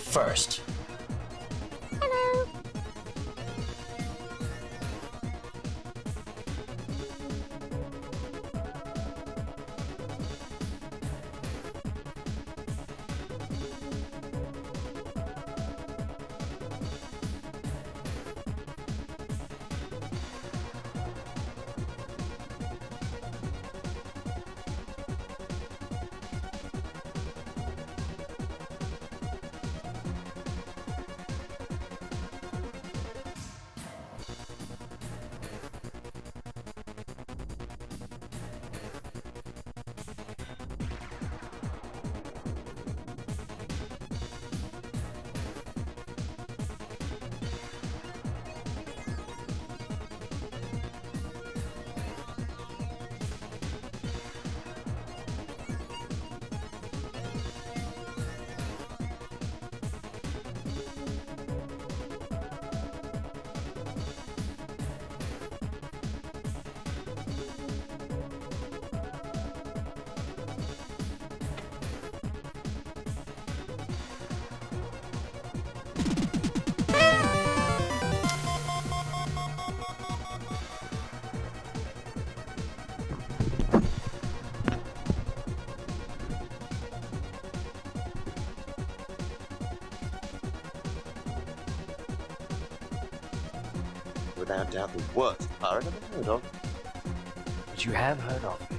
first. Without doubt the worst pirate I've ever heard of. But you have heard of me.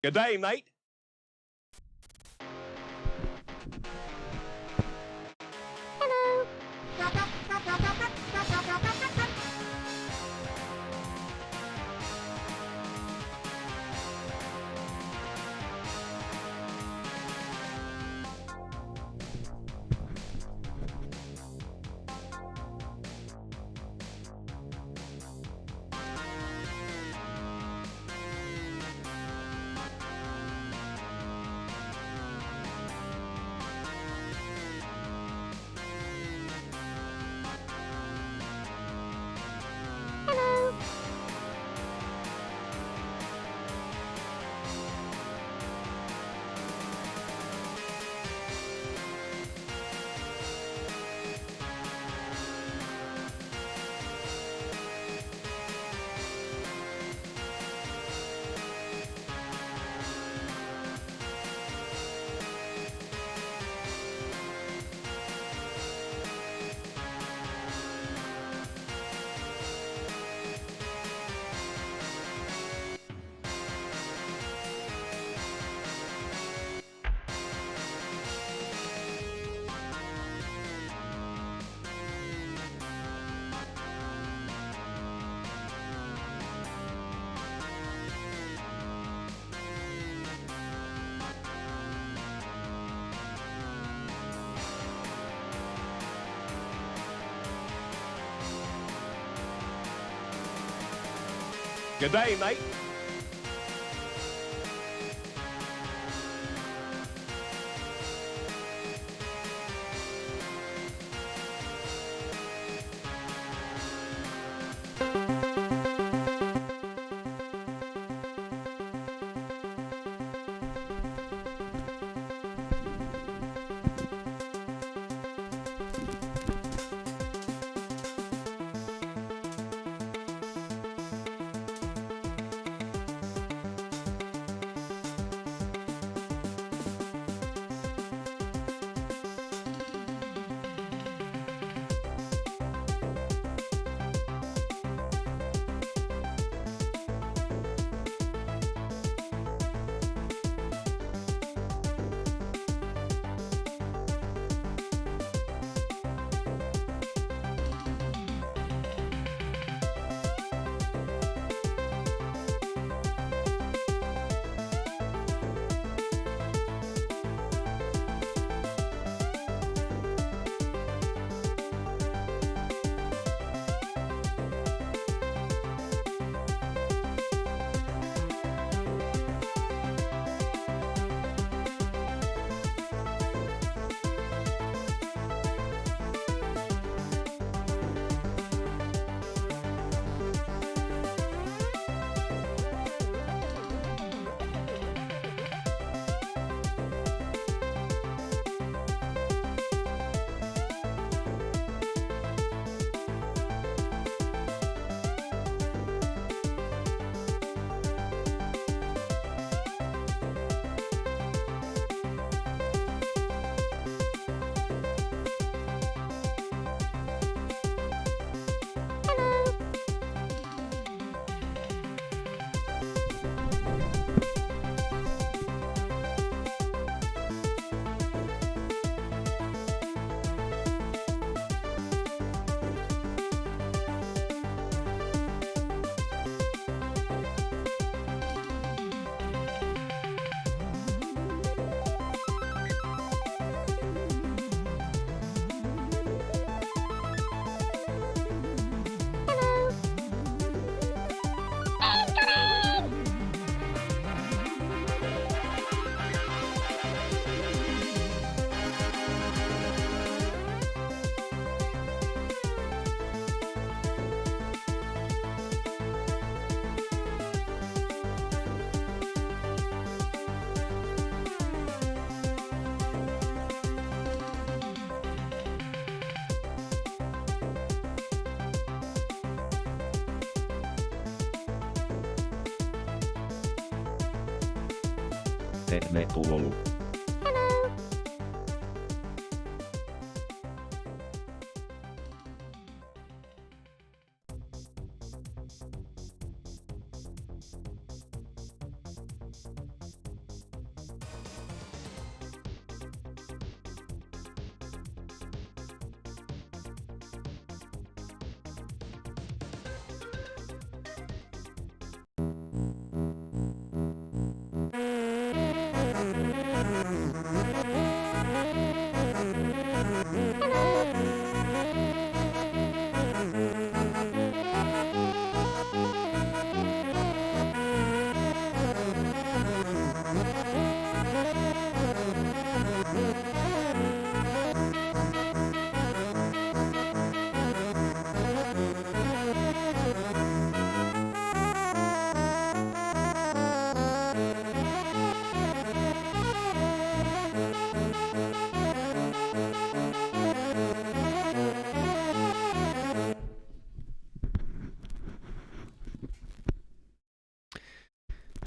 Good day, mate. Good day, mate. Tervetuloa.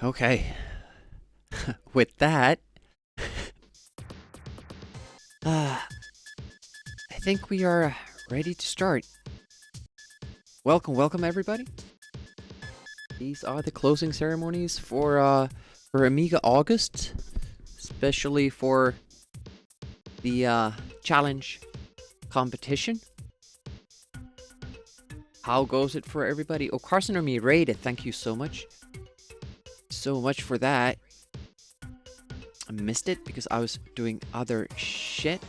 Okay. With that, I think we are ready to start. Welcome everybody. These are the closing ceremonies for Amiga August, especially for the challenge competition. How goes it for everybody? Oh, Carson or me rated. Thank you so much. So much for that. I missed it because I was doing other shit.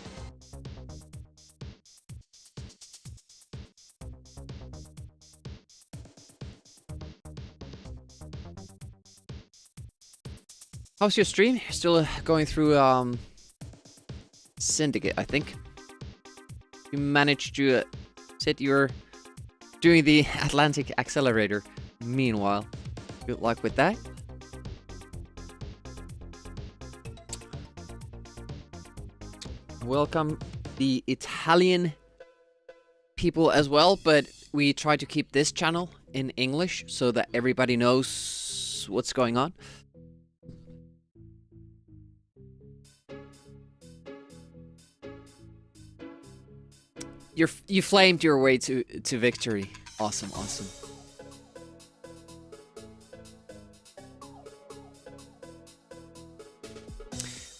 How's your stream? Still going through Syndicate, I think. You managed to said you're doing the Atlantic Accelerator. Meanwhile, good luck with that. Welcome the Italian people as well, but we try to keep this channel in English so that everybody knows what's going on. You flamed your way to victory. Awesome, awesome.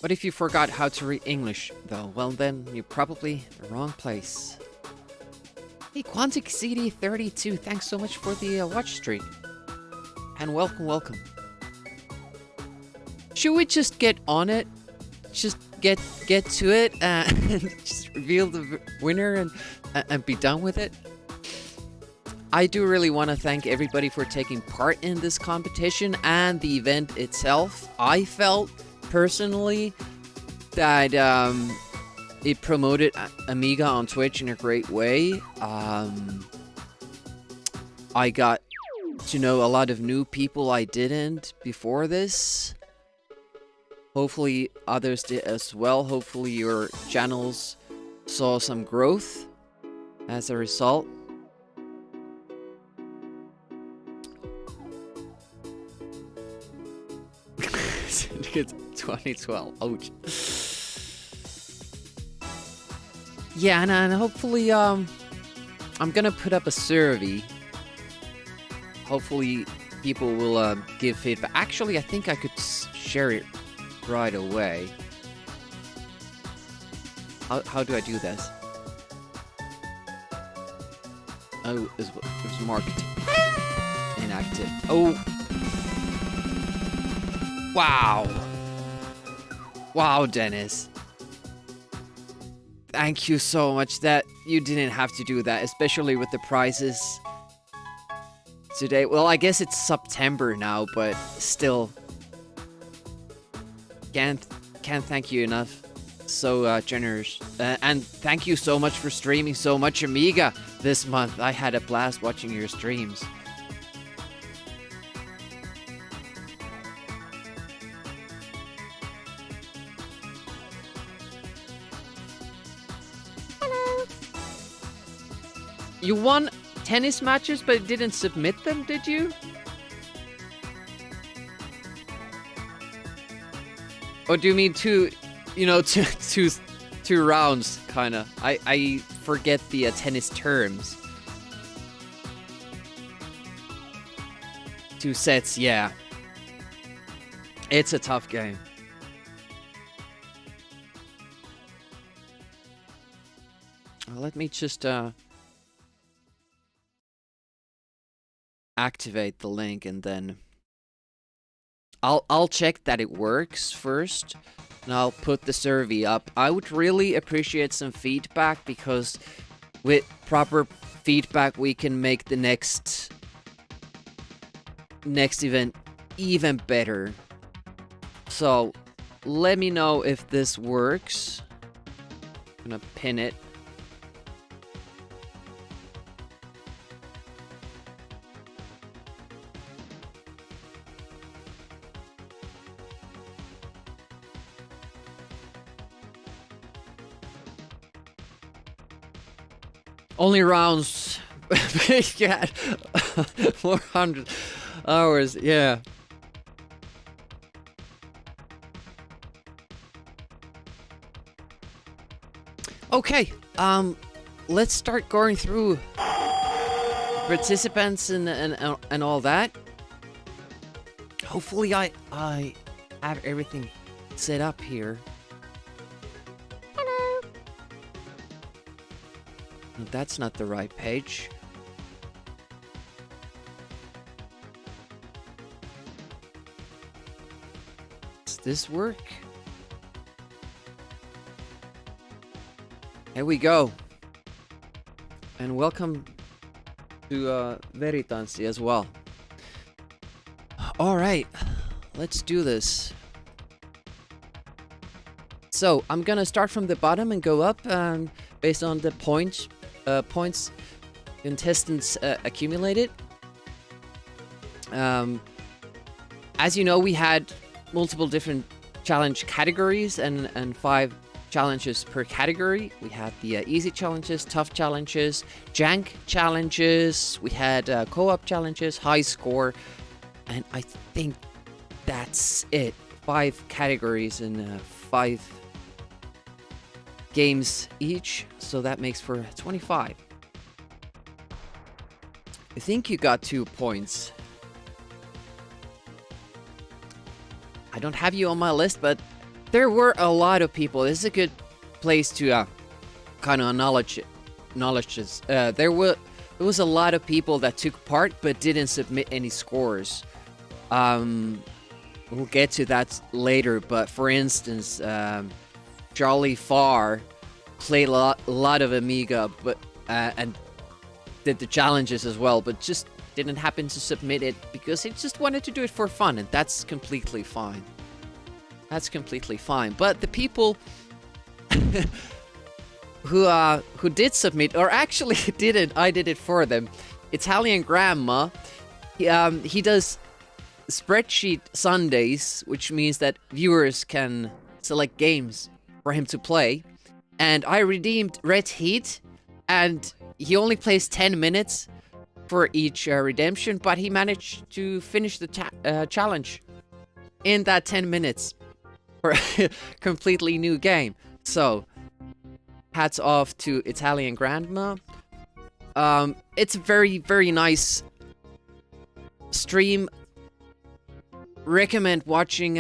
What if you forgot how to read English, though? Well, then you're probably the wrong place. Hey, Quantic CD32, thanks so much for the watch stream. And welcome. Should we just get on it? Just get to it and just reveal the winner and be done with it? I do really want to thank everybody for taking part in this competition and the event itself. I felt personally that it promoted Amiga on Twitch in a great way. I got to know a lot of new people I didn't before this. Hopefully others did as well. Hopefully your channels saw some growth as a result. Syndicate 2012. Ouch. Yeah, and hopefully, I'm gonna put up a survey. Hopefully, people will give feedback. Actually, I think I could share it right away. How do I do this? Oh, it was marked inactive. Oh. Wow, Dennis. Thank you so much that you didn't have to do that, especially with the prizes today. Well, I guess it's September now, but still. Can't thank you enough. So generous. And thank you so much for streaming so much Amiga this month. I had a blast watching your streams. You won tennis matches but didn't submit them, did you? Or do you mean two, two rounds, kind of? I forget the tennis terms. 2 sets, yeah. It's a tough game. Well, let me just activate the link, and then I'll check that it works first, and I'll put the survey up. I would really appreciate some feedback, because with proper feedback we can make the next event even better. So let me know if this works. I'm gonna pin it. Only rounds. Yeah. 400 hours, yeah. Okay, let's start going through participants and all that. Hopefully I have everything set up here. Hello. No, that's not the right page. Does this work? Here we go. And welcome to Veritansi as well. Alright, let's do this. So, I'm gonna start from the bottom and go up based on the points contestants accumulated. As you know, we had multiple different challenge categories and 5 challenges per category. We had the easy challenges, tough challenges, jank challenges, we had co-op challenges, high score, and I think that's it. 5 categories and 5 games each, so that makes for 25. I think you got 2 points. I don't have you on my list, but there were a lot of people. This is a good place to kind of acknowledge this. There was a lot of people that took part but didn't submit any scores. We'll get to that later, but for instance, Charlie Farr played a lot of Amiga, but and did the challenges as well, but just didn't happen to submit it because he just wanted to do it for fun, and that's completely fine. That's completely fine. But the people who did submit, or actually didn't, I did it for them. Italian Grandma, he does spreadsheet Sundays, which means that viewers can select games for him to play. And I redeemed Red Heat, and he only plays 10 minutes for each redemption, but he managed to finish the challenge in that 10 minutes for a completely new game. So, hats off to Italian Grandma. It's a very, very nice stream. Recommend watching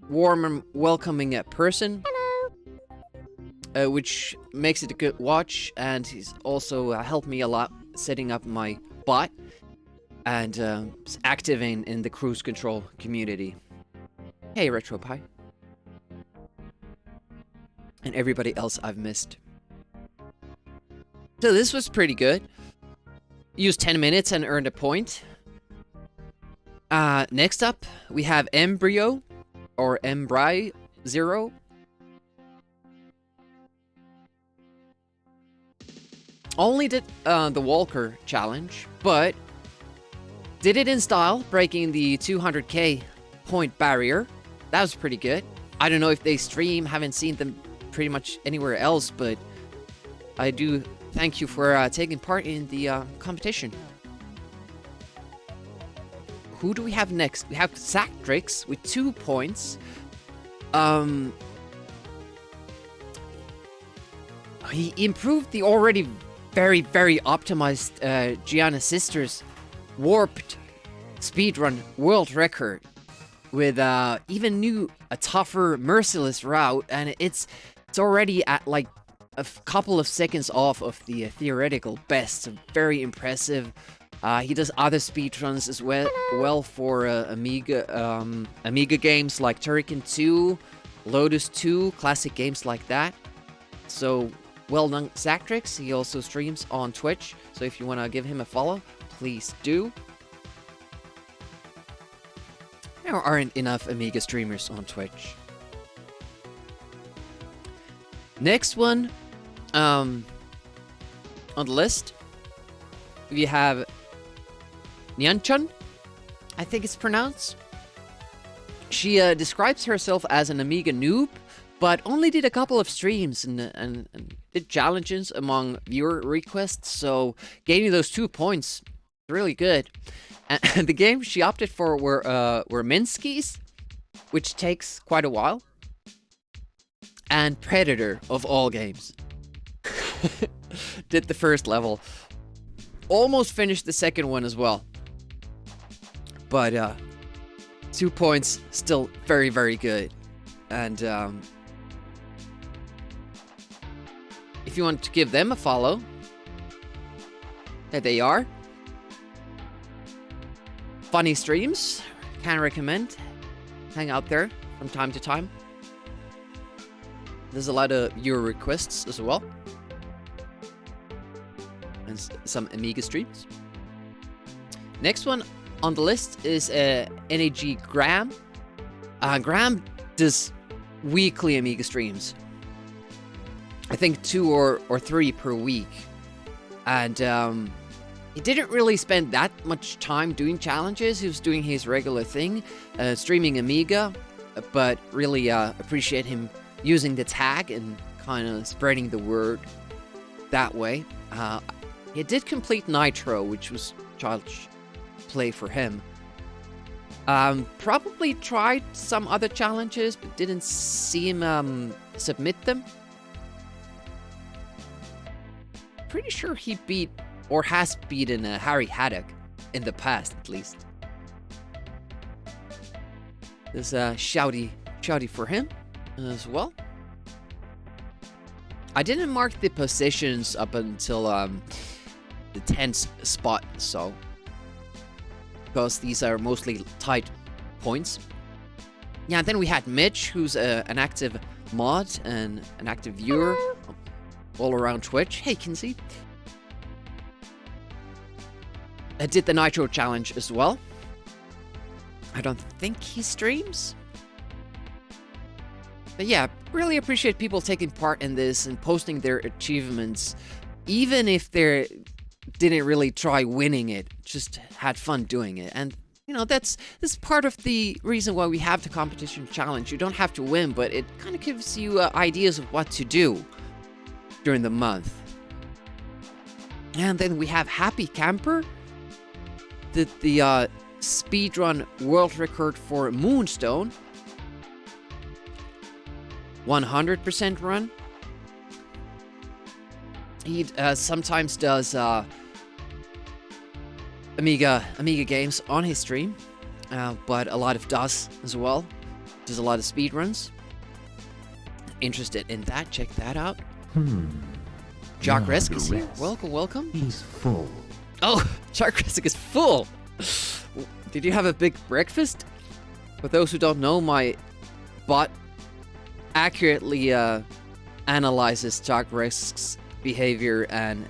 warm and welcoming person. Hello. Which makes it a good watch, and he's also helped me a lot setting up my bot and is active in the cruise control community. Hey, RetroPie. And everybody else I've missed. So this was pretty good. Used 10 minutes and earned a point. Next up, we have Embryo, or Embry 0. Only did the Walker challenge, but did it in style, breaking the 200k point barrier. That was pretty good. I don't know if they stream, haven't seen them pretty much anywhere else, but I do thank you for taking part in the competition. Who do we have next? We have Zactrix with 2 points. He improved the already very, very optimized Gianna Sisters warped speedrun world record with even a tougher, merciless route, and it's already at like a couple of seconds off of the theoretical best. So very impressive. He does other speedruns as well for Amiga games like Turrican 2, Lotus 2, classic games like that. So, well done, Zactrix. He also streams on Twitch, so if you want to give him a follow, please do. There aren't enough Amiga streamers on Twitch. Next one, on the list, we have Nyanchun, I think it's pronounced. She describes herself as an Amiga noob, but only did a couple of streams and did challenges among viewer requests, so gaining those 2 points is really good. And the games she opted for were Minsky's, which takes quite a while, and Predator, of all games. Did the first level. Almost finished the second one as well. But 2 points, still very, very good. And if you want to give them a follow, there they are. Funny streams, can recommend. Hang out there from time to time. There's a lot of viewer requests as well. And some Amiga streams. Next one on the list is NAG Graham. Graham does weekly Amiga streams. I think 2 or 3 per week. And he didn't really spend that much time doing challenges. He was doing his regular thing, streaming Amiga, but really appreciate him using the tag and kind of spreading the word that way. He did complete Nitro, which was childish play for him. Probably tried some other challenges, but didn't see him submit them. Pretty sure he beat, or has beaten, Harry Haddock in the past, at least. There's a shouty for him as well. I didn't mark the positions up until the 10th spot, so because these are mostly tight points. Yeah, then we had Mitch, who's an active mod and an active viewer all around Twitch. Hey, Kinsey. I did the Nitro challenge as well. I don't think he streams. But yeah, really appreciate people taking part in this and posting their achievements, even if they didn't really try winning it, just had fun doing it. And you know, this is part of the reason why we have the competition challenge. You don't have to win, but it kind of gives you ideas of what to do during the month. And then we have Happy Camper, the speedrun world record for Moonstone. 100% run. He sometimes does Amiga games on his stream, but a lot of DOS as well. Does a lot of speedruns. Interested in that? Check that out. Jock Resk is here. Welcome. He's full. Oh, Jock Resk is full. Did you have a big breakfast? For those who don't know, my bot accurately analyzes Jock Resk's behavior and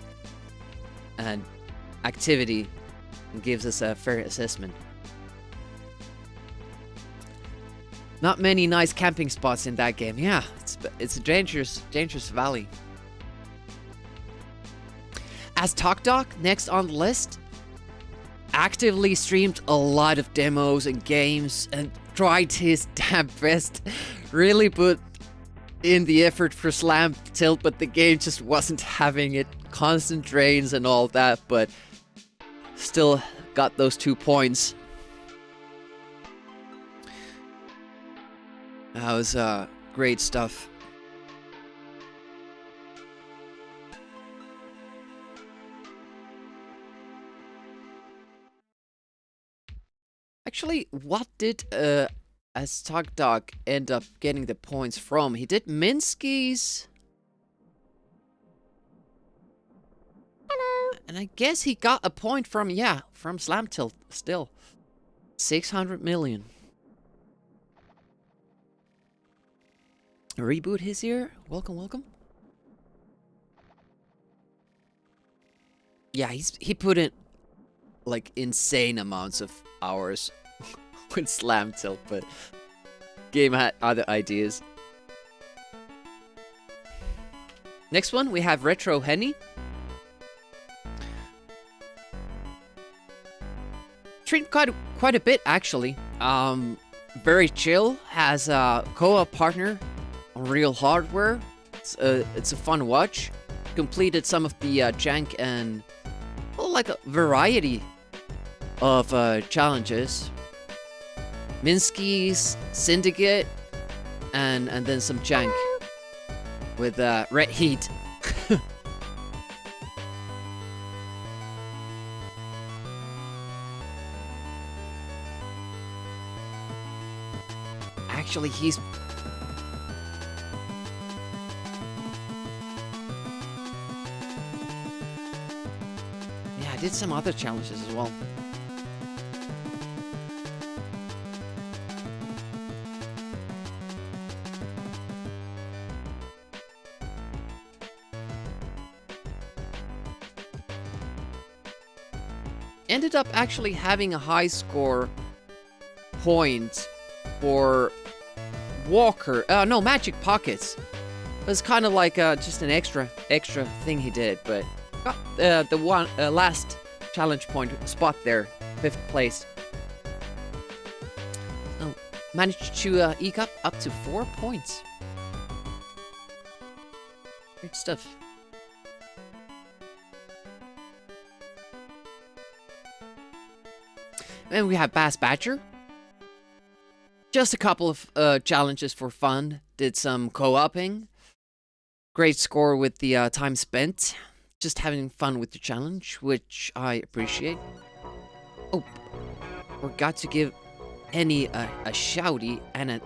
activity and gives us a fair assessment. Not many nice camping spots in that game. Yeah, it's a dangerous valley. As TokDoc, next on the list, actively streamed a lot of demos and games and tried his damn best. Really put in the effort for Slam Tilt, but the game just wasn't having it. Constant drains and all that, but still got those 2 points. That was great stuff. Actually, what did Aztag Dog end up getting the points from? He did Minsky's. Hello. And I guess he got a point from, yeah, from Slam Tilt still. 600 million. Reboot his here. Welcome, welcome. Yeah, he put in like insane amounts of hours with Slam Tilt, but game had other ideas. Next one, we have Retro Henny. Trained quite a bit actually. Very chill. Has a co-op partner on real hardware. It's a fun watch. Completed some of the jank and like a variety of challenges. Minsky's, Syndicate, and then some jank with Red Heat. Actually, he's... Yeah, I did some other challenges as well. Ended up actually having a high score point for Walker. No, Magic Pockets. It was kind of like just an extra thing he did, but got the one last challenge point spot there, 5th place. So managed to eke up to 4 points. Great stuff. And we have Bass Badger. Just a couple of challenges for fun. Did some co-oping. Great score with the time spent. Just having fun with the challenge, which I appreciate. Oh, forgot to give Henny a shouty and a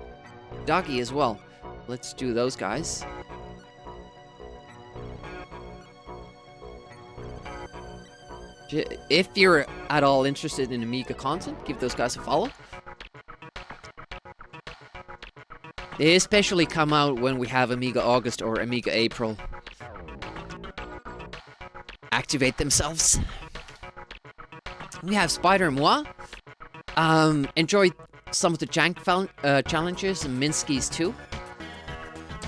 doggy as well. Let's do those guys. If you're at all interested in Amiga content, give those guys a follow. They especially come out when we have Amiga August or Amiga April. Activate themselves. We have Spider Moi. Enjoyed some of the jank challenges and Minsky's too.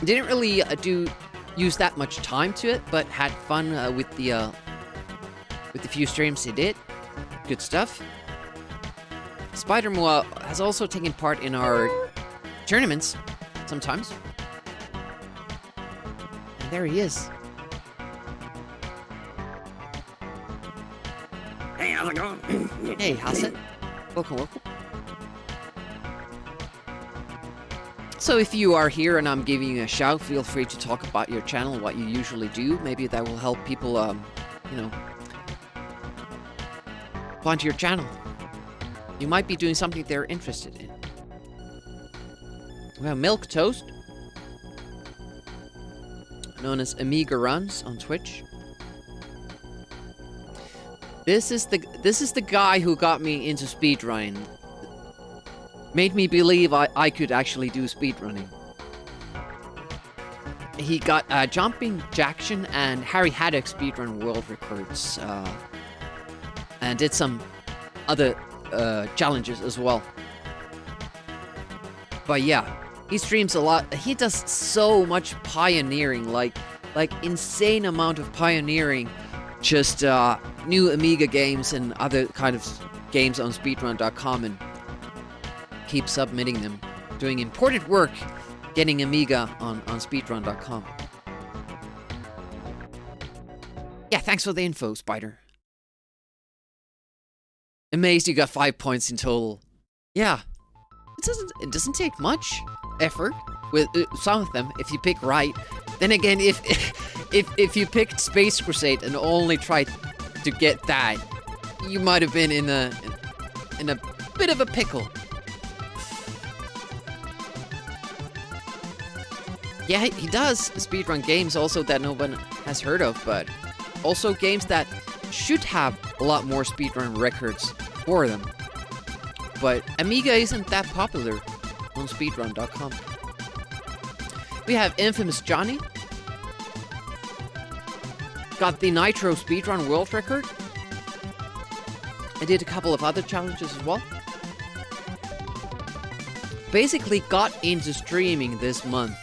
Didn't really use that much time to it, but had fun with the few streams he did. Good stuff. Spider Moi has also taken part in our tournaments sometimes. And there he is. Hey, how's it going? Hey, how's it? Welcome, welcome. So if you are here and I'm giving you a shout, feel free to talk about your channel, what you usually do. Maybe that will help people, you know, find your channel. You might be doing something they're interested in. We have Milk Toast, known as Amiga Runs on Twitch. This is the guy who got me into speedrunning. Made me believe I could actually do speedrunning. He got Jumping Jackson and Harry Haddock speedrun world records. And did some other challenges as well. But yeah, he streams a lot. He does so much pioneering, like insane amount of pioneering. Just new Amiga games and other kind of games on speedrun.com and keep submitting them. Doing important work getting Amiga on speedrun.com. Yeah, thanks for the info, Spider. Amazed you got 5 points in total. Yeah. It doesn't take much effort with some of them if you pick right. Then again, if you picked Space Crusade and only tried to get that, you might have been in a bit of a pickle. Yeah, he does speedrun games also that no one has heard of, but also games that should have a lot more speedrun records for them. But Amiga isn't that popular on speedrun.com. We have Infamous Johnny. Got the Nitro speedrun world record. I did a couple of other challenges as well. Basically got into streaming this month.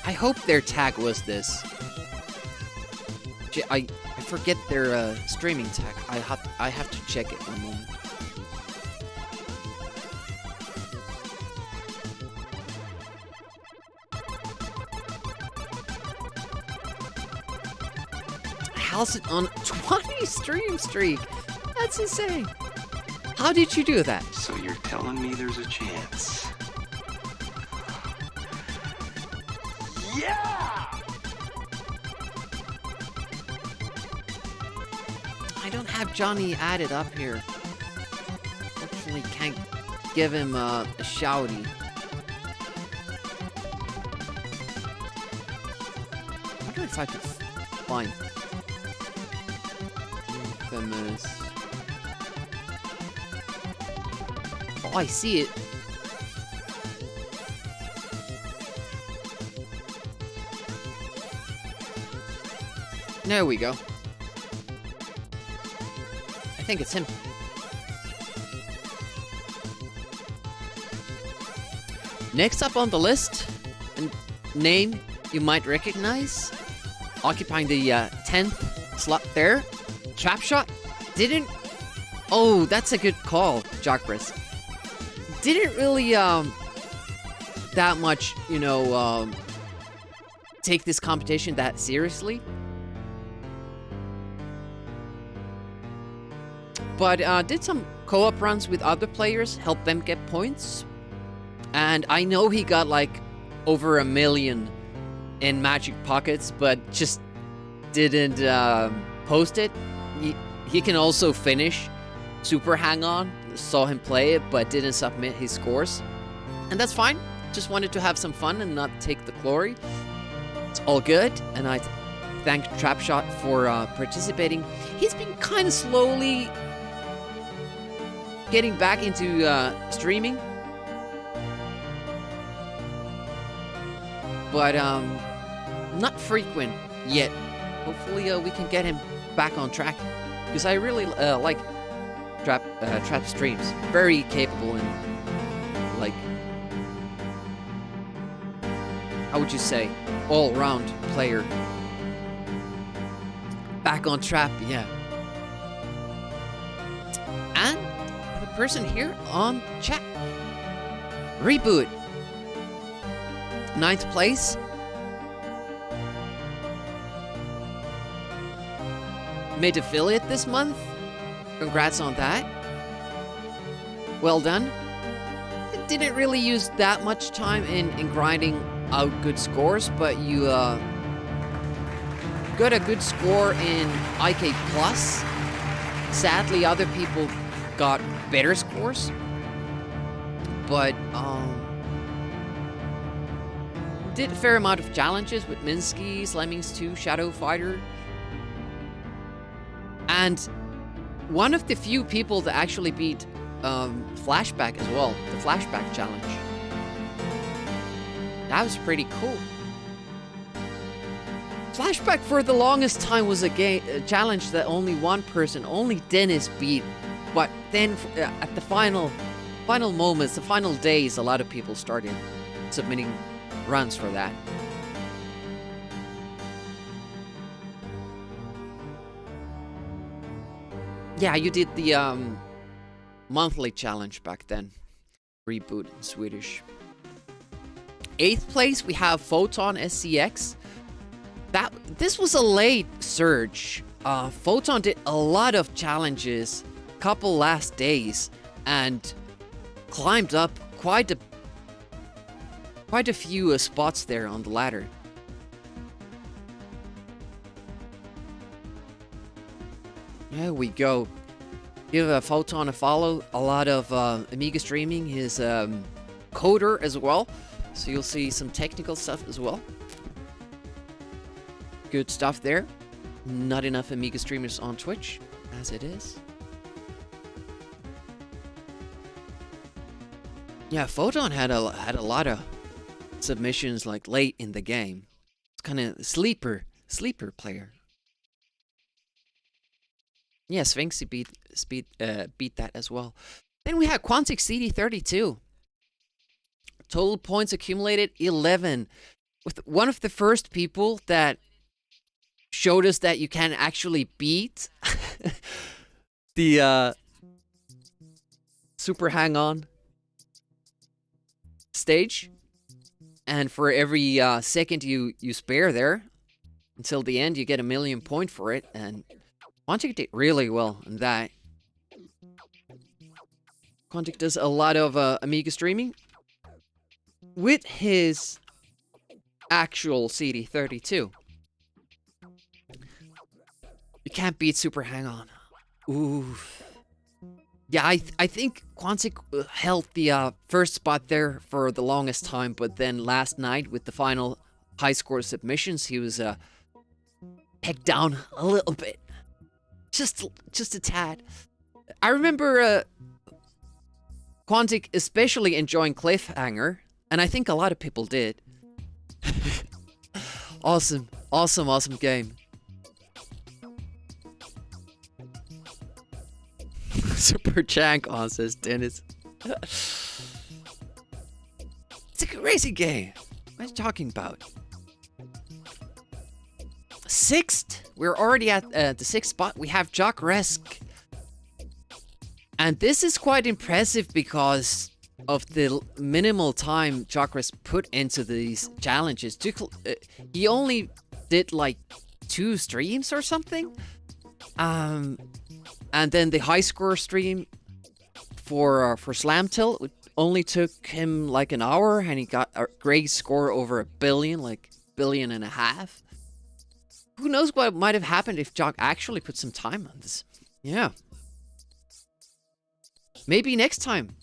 I hope their tag was this. I forget their streaming tag. I have to check it one moment. How's it on 20 stream streak? That's insane. How did you do that? So you're telling me there's a chance? Yeah! I don't have Johnny added up here. Fortunately, can't give him a shouty. I wonder if I could find Infamous. Oh, I see it. There we go. I think it's him. Next up on the list, a name you might recognize, occupying the 10th slot there, Trapshot. Didn't... Oh, that's a good call, Jockris. Didn't really, that much, take this competition that seriously. But did some co-op runs with other players, helped them get points. And I know he got like over 1 million in Magic Pockets, but just didn't post it. He can also finish Super Hang-On. Saw him play it, but didn't submit his scores. And that's fine. Just wanted to have some fun and not take the glory. It's all good, and I thank Trapshot for participating. He's been kind of slowly getting back into streaming, but not frequent yet. Hopefully we can get him back on track, because I really like Trap streams. Very capable and, like, how would you say, all-round player. Back on Trap, yeah. And the person here on chat, Reboot, 9th place. Made affiliate this month. Congrats on that. Well done. Didn't really use that much time in grinding out good scores, but you got a good score in IK Plus. Sadly, other people got better scores, but did a fair amount of challenges with Minsky, Lemmings 2, Shadow Fighter, and one of the few people that actually beat Flashback as well, the Flashback challenge. That was pretty cool. Flashback for the longest time was a challenge that only one person, only Dennis, beat. But then at the final moments, the final days, a lot of people started submitting runs for that. Yeah, you did the monthly challenge back then. Reboot in Swedish. 8th place, we have Photon SCX. This was a late surge. Photon did a lot of challenges, couple last days, and climbed up quite a few spots there on the ladder. There we go. Give Photon a follow. A lot of Amiga streaming. His coder as well. So you'll see some technical stuff as well. Good stuff there. Not enough Amiga streamers on Twitch, as it is. Yeah, Photon had a lot of submissions like late in the game. It's kind of sleeper player. Yeah, Sphinxy beat that as well. Then we had Quantic CD32. Total points accumulated 11. With one of the first people that showed us that you can actually beat the Super Hang-On stage. And for every second you spare there, until the end, you get 1,000,000 points for it. And Quantic did really well in that. Quantic does a lot of Amiga streaming with his actual CD32. You can't beat Super Hang-On. Ooh. Yeah, I think Quantic held the first spot there for the longest time, but then last night with the final high score submissions, he was pegged down a little bit. Just a tad. I remember Quantic especially enjoying Cliffhanger, and I think a lot of people did. Awesome game. Super Jank on, says Dennis. It's a crazy game. What are you talking about? Sixth. We're already at the sixth spot. We have Jock Resk. And this is quite impressive because of the minimal time Jock Resk put into these challenges. He only did like 2 streams or something. And then the high score stream for Slam Tilt only took him like an hour, and he got a great score over 1 billion, like 1.5 billion. Who knows what might have happened if Jock actually put some time on this? Yeah. Maybe next time.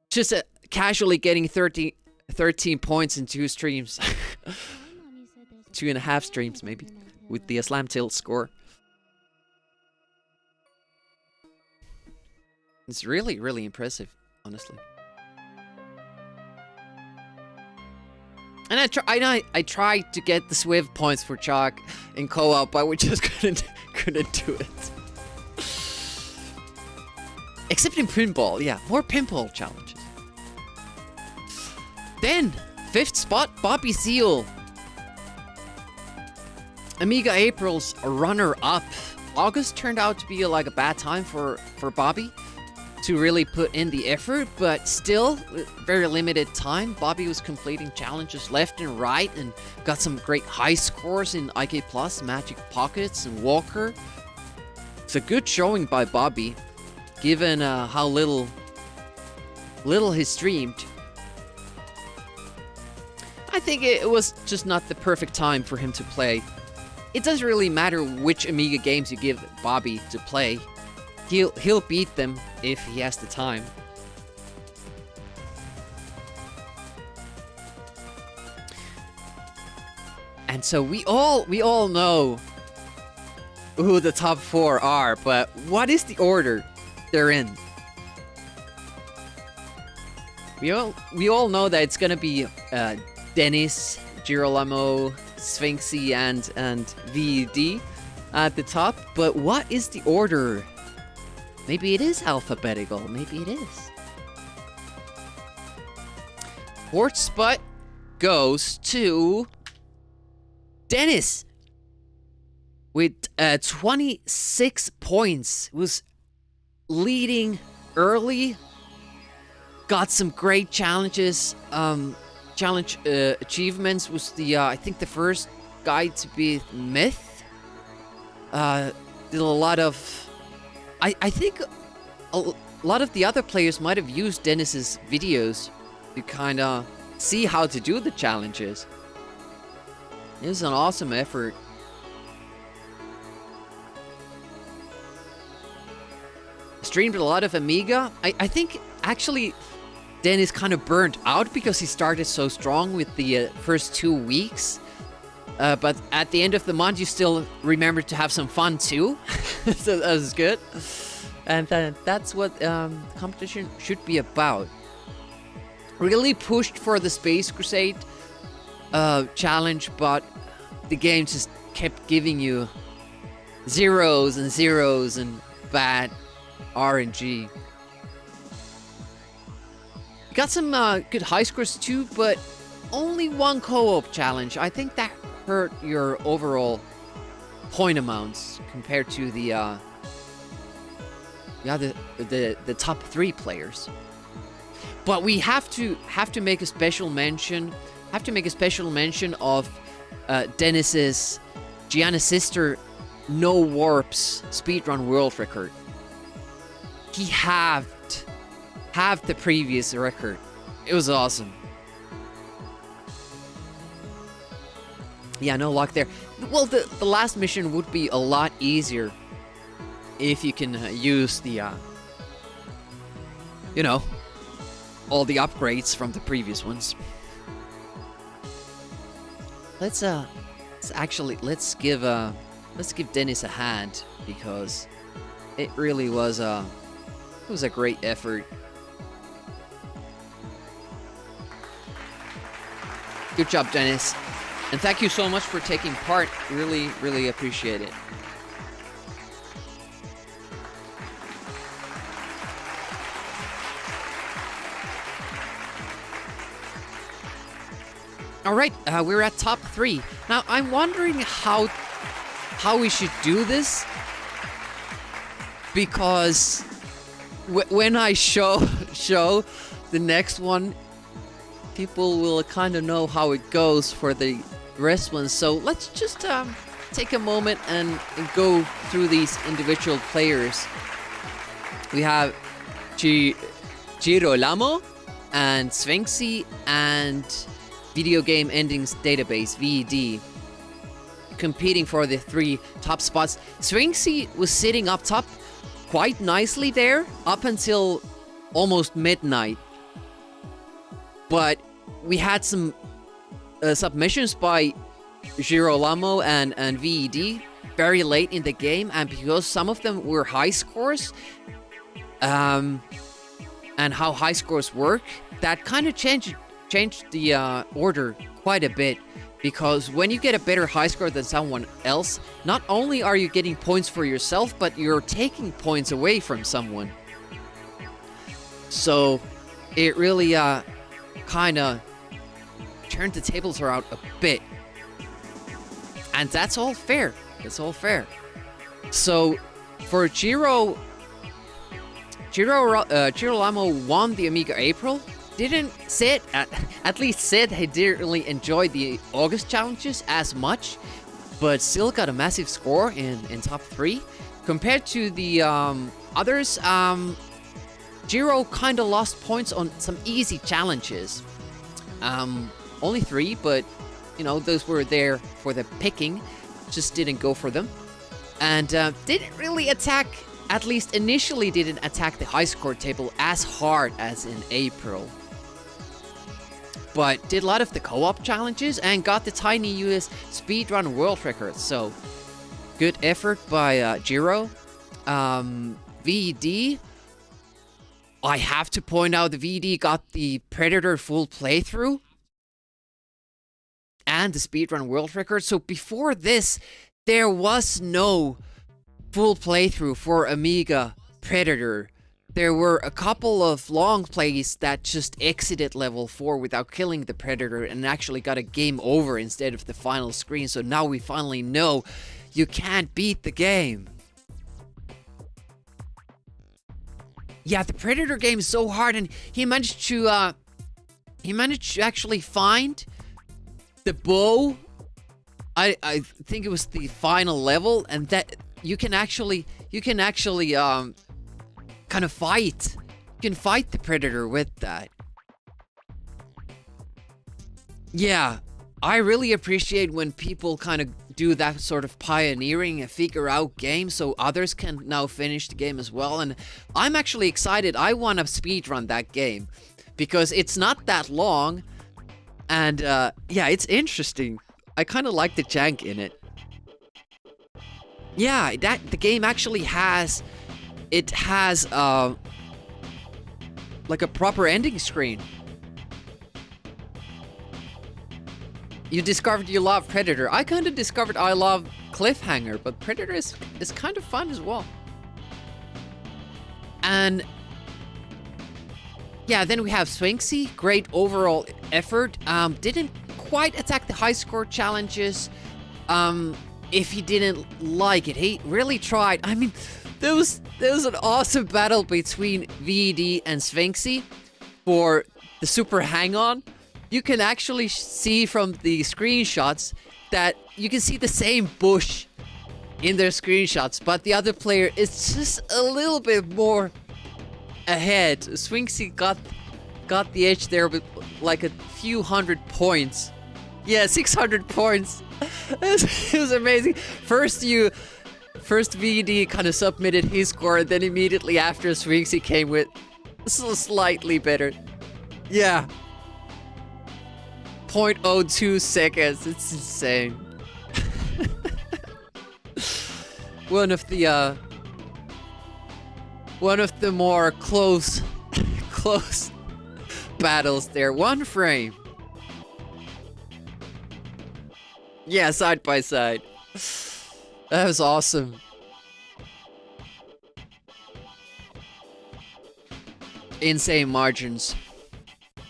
Just casually getting 13 points in 2 streams. 2.5 streams, maybe, with the Slam Tilt score. It's really, really impressive, honestly. And I tried to get the Swift points for Jock in co-op, but we just couldn't do it. Except in pinball, yeah, more pinball challenges. Then 5th spot, Bobby Seal. Amiga April's runner-up. August turned out to be like a bad time for Bobby to really put in the effort, but still, very limited time. Bobby was completing challenges left and right and got some great high scores in IK Plus, Magic Pockets, and Walker. It's a good showing by Bobby, given how little he streamed. I think it was just not the perfect time for him to play. It doesn't really matter which Amiga games you give Bobby to play. He'll beat them if he has the time. And so we all know who the top 4 are, but what is the order they're in? We all know that it's gonna be Dennis, Girolamo, Sphinxy, and VD at the top, but what is the order? Maybe it is alphabetical. Maybe it is. 4th spot goes to Dennis with 26 points. Was leading early. Got some great challenges challenge achievements was the I think the first guide to be myth. Did a lot of I think a lot of the other players might have used Dennis's videos to kind of see how to do the challenges. It was an awesome effort. Streamed a lot of Amiga. I think actually Dennis kind of burned out because he started so strong with the first 2 weeks. But at the end of the month, you still remember to have some fun too. So that was good. And that's what competition should be about. Really pushed for the Space Crusade challenge, but the game just kept giving you zeros and zeros and bad RNG. Got some good high scores too, but only one co-op challenge. I think that hurt your overall point amounts compared to the top 3 players. But we have to make a special mention. Of Dennis's Gianna's sister no warps speedrun world record. He halved the previous record. It was awesome. Yeah, no luck there. Well, the last mission would be a lot easier if you can use the you know, all the upgrades from the previous ones. Let's give Dennis a hand, because it really was a great effort. Good job, Dennis. And thank you so much for taking part. Really, really appreciate it. All right, we're at top 3. Now, I'm wondering how we should do this, because when I show the next one, people will kind of know how it goes for the rest ones. So let's just take a moment and go through these individual players. We have Girolamo and Sphinxy and Video Game Endings Database, VED, competing for the 3 top spots. Sphinxy was sitting up top quite nicely there up until almost midnight. But we had some submissions by Girolamo and VED very late in the game, and because some of them were high scores, and how high scores work, that kind of changed the order quite a bit. Because when you get a better high score than someone else, not only are you getting points for yourself, but you're taking points away from someone. So it really kind of turned the tables around a bit. And that's all fair. That's all fair. So for Girolamo won the Amiga April. Didn't said at least said he didn't really enjoy the August challenges as much, but still got a massive score in top 3. Compared to the others, Giro kind of lost points on some easy challenges. Only 3, but you know, those were there for the picking. Just didn't go for them, and didn't really attack. At least initially, didn't attack the high score table as hard as in April. But did a lot of the co-op challenges and got the tiny US speedrun world record. So good effort by Giro. VD. I have to point out the VD got the Predator full playthrough and the speedrun world record. So before this, there was no full playthrough for Amiga Predator. There were a couple of long plays that just exited level 4 without killing the Predator and actually got a game over instead of the final screen. So now we finally know you can't beat the game. Yeah, the Predator game is so hard, and he managed to he managed to actually find the bow. I think it was the final level, and that you can actually kind of fight. You can fight the predator with that. Yeah, I really appreciate when people kind of do that sort of pioneering and figure out games so others can now finish the game as well. And I'm actually excited. I want to speedrun that game because it's not that long. And yeah, it's interesting. I kind of like the jank in it. Yeah, the game actually has... It has like a proper ending screen. You discovered you love Predator. I kind of discovered I love Cliffhanger, but Predator is kind of fun as well. And yeah, then we have Sphinxy. Great overall effort. Didn't quite attack the high score challenges. If he didn't like it, he really tried. I mean, there was an awesome battle between VED and Sphinxy for the Super Hang-On. You can actually see from the screenshots that you can see the same bush in their screenshots, but the other player is just a little bit more ahead. Sphinxy got the edge there with like a few hundred points. Yeah, 600 points. It was amazing. First VD kind of submitted his score, and then immediately after Sphinxy came with slightly better. Yeah. 0.02 seconds. It's insane. One of the more close battles there. One frame. Yeah, side by side. That was awesome. Insane margins.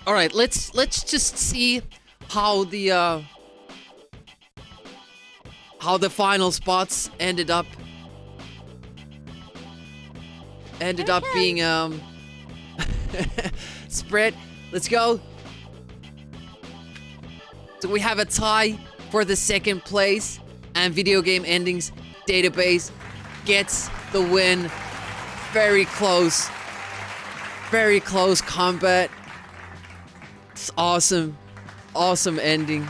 All right, let's just see how the final spots ended up being spread. Let's go. So we have a tie for the second place, and Video Game Endings Database gets the win. Very close combat. It's awesome ending.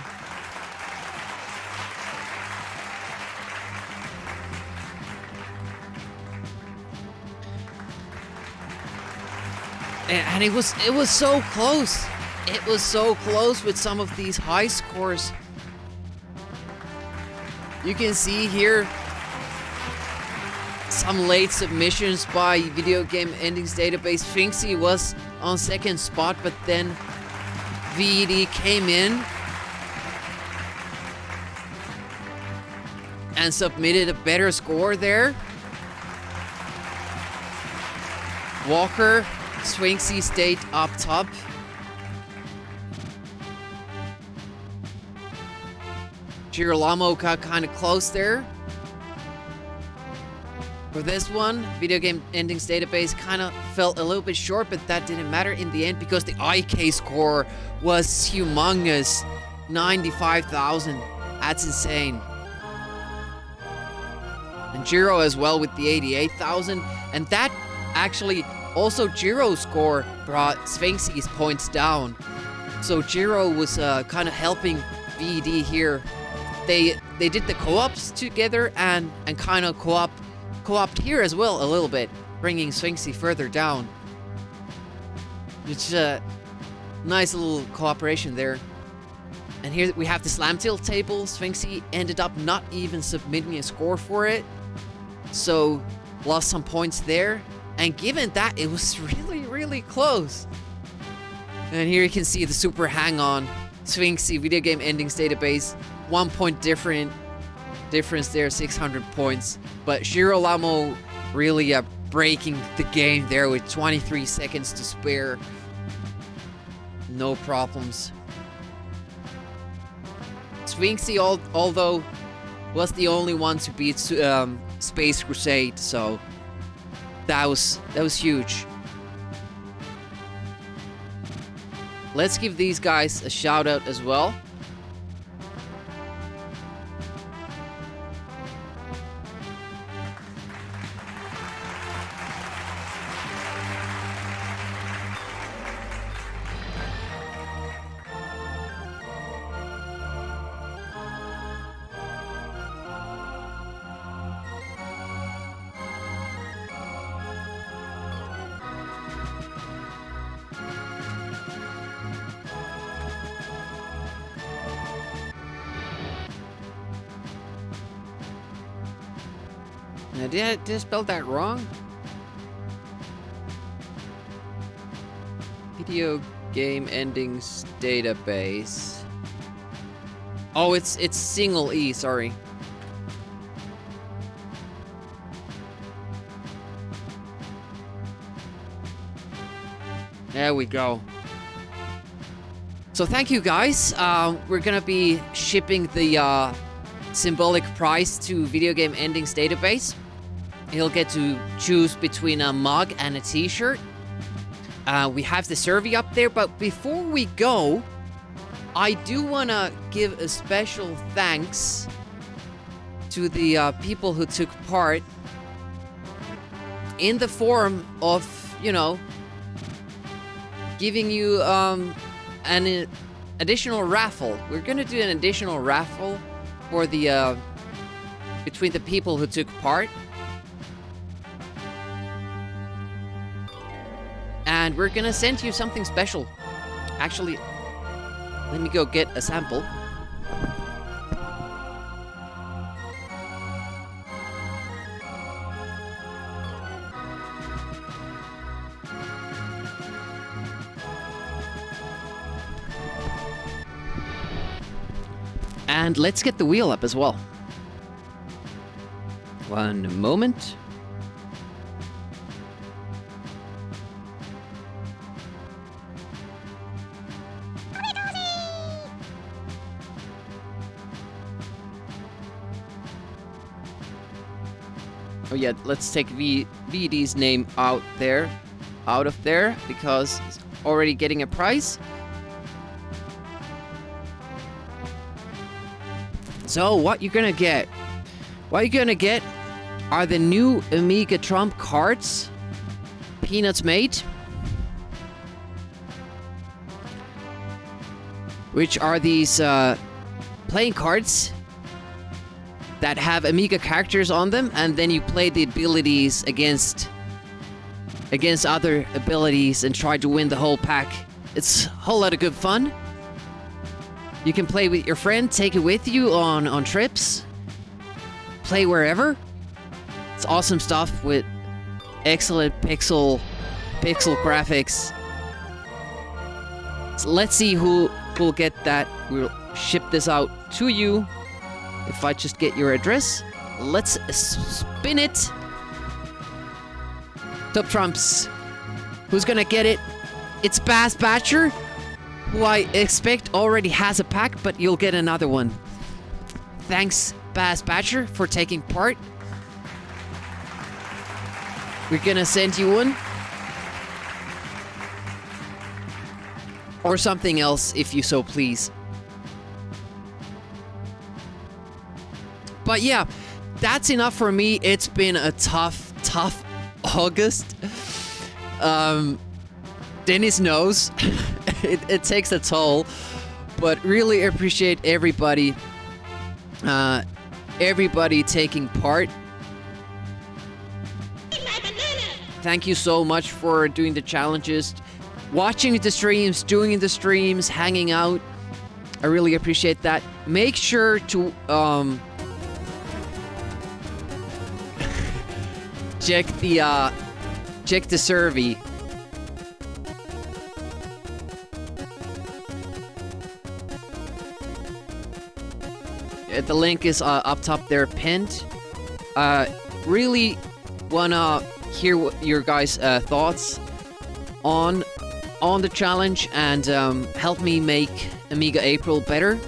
And it was so close. It was so close with some of these high scores. You can see here some late submissions by Video Game Endings Database. Sphinxy was on second spot, but then VED came in and submitted a better score there. Walker, Sphinxy stayed up top. Girolamo got kind of close there. For this one, Video Game Endings Database kind of fell a little bit short, but that didn't matter in the end because the IK score was humongous. 95,000. That's insane. And Jiro as well with the 88,000. And that actually, also Jiro's score brought Sphinxy's points down. So Jiro was kind of helping VED here. They did the co-ops together and kind of co-opt here as well a little bit, bringing Sphinxy further down. It's a nice little cooperation there. And here we have the slam tilt table. Sphinxy ended up not even submitting a score for it, so lost some points there. And given that, it was really close. And here you can see the super hang-on. Sphinxy, Video Game Endings Database, 1 point difference there, 600 points. But Girolamo really breaking the game there with 23 seconds to spare. No problems. Sphinxy, although, was the only one to beat Space Crusade, so that was huge. let's give these guys a shout out as well. Now, did I spell that wrong? Video game endings database. Oh, it's single E, sorry. There we go. So thank you guys. We're gonna be shipping the symbolic prize to Video Game Endings database. He'll get to choose between a mug and a t-shirt. We have the survey up there, but before we go, I do want to give a special thanks to the people who took part in the form of, you know, giving you an additional raffle. We're gonna do an additional raffle for the between the people who took part. And we're gonna send you something special. Actually, let me go get a sample. And let's get the wheel up as well. One moment. Oh yeah, let's take VD's name out of there, because he's already getting a prize. So what you're gonna get? What you're gonna get are the new Amiga Trump cards, Peanuts made, which are these playing cards that have Amiga characters on them, and then you play the abilities against other abilities and try to win the whole pack. It's a whole lot of good fun. You can play with your friend, take it with you on trips, play wherever. It's awesome stuff with excellent pixel graphics. So let's see who will get that. We'll ship this out to you. If I just get your address, let's spin it. Top Trumps. Who's gonna get it? It's Bass Batcher, who I expect already has a pack, but you'll get another one. Thanks, Bass Batcher, for taking part. We're gonna send you one. Or something else, if you so please. But yeah, that's enough for me. It's been a tough August. Dennis knows. it takes a toll. But really appreciate everybody taking part. Thank you so much for doing the challenges, watching the streams, doing the streams, hanging out. I really appreciate that. Make sure to check the survey. The link is up top there, pinned. Really wanna hear what your guys' thoughts on the challenge, and help me make Amiga April better,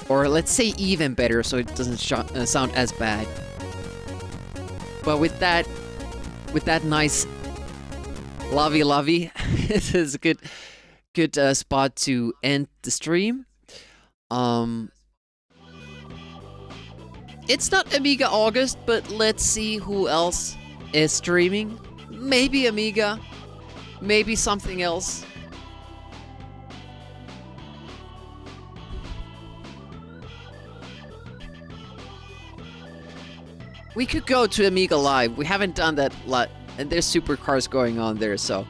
or let's say even better, so it doesn't sound as bad. But with that nice lovey. This is a good spot to end the stream. It's not Amiga August, but let's see who else is streaming. Maybe Amiga, maybe something else. We could go to Amiga Live. We haven't done that lot, and there's supercars going on there, so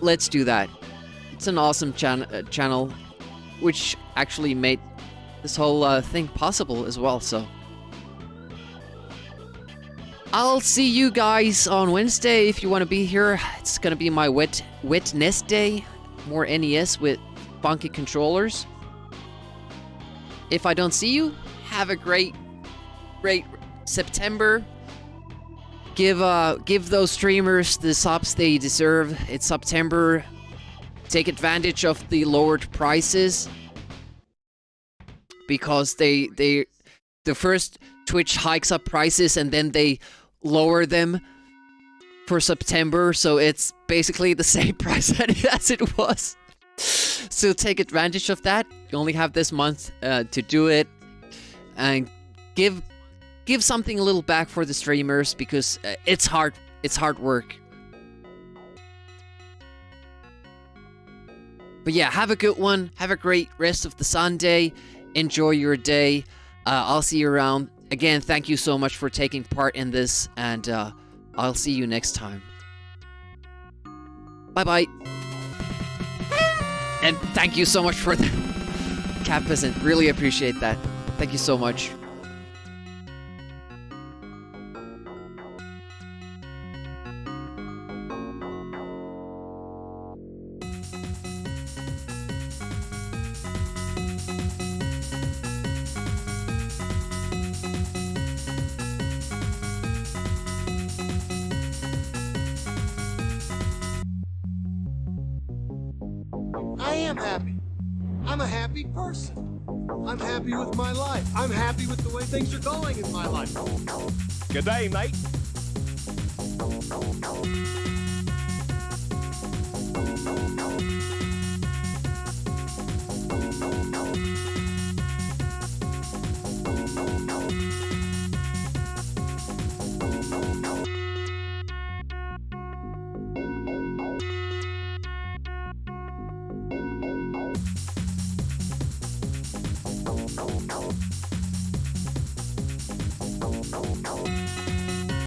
let's do that. It's an awesome channel, which actually made this whole thing possible as well, so I'll see you guys on Wednesday if you want to be here. It's gonna be my wet NES day, more NES with funky controllers. If I don't see you, have a great September. Give those streamers the subs they deserve. It's September. Take advantage of the lowered prices, because the first Twitch hikes up prices and then they lower them for September, so it's basically the same price as it was. So take advantage of that. You only have this month to do it, and give something a little back for the streamers, because it's hard work. But yeah, have a good one. Have a great rest of the Sunday. Enjoy your day. I'll see you around. Again, thank you so much for taking part in this, and I'll see you next time. Bye-bye. And thank you so much for the cat peasant. Really appreciate that. Thank you so much. I am happy. I'm a happy person. I'm happy with my life. I'm happy with the way things are going in my life. Good day, mate.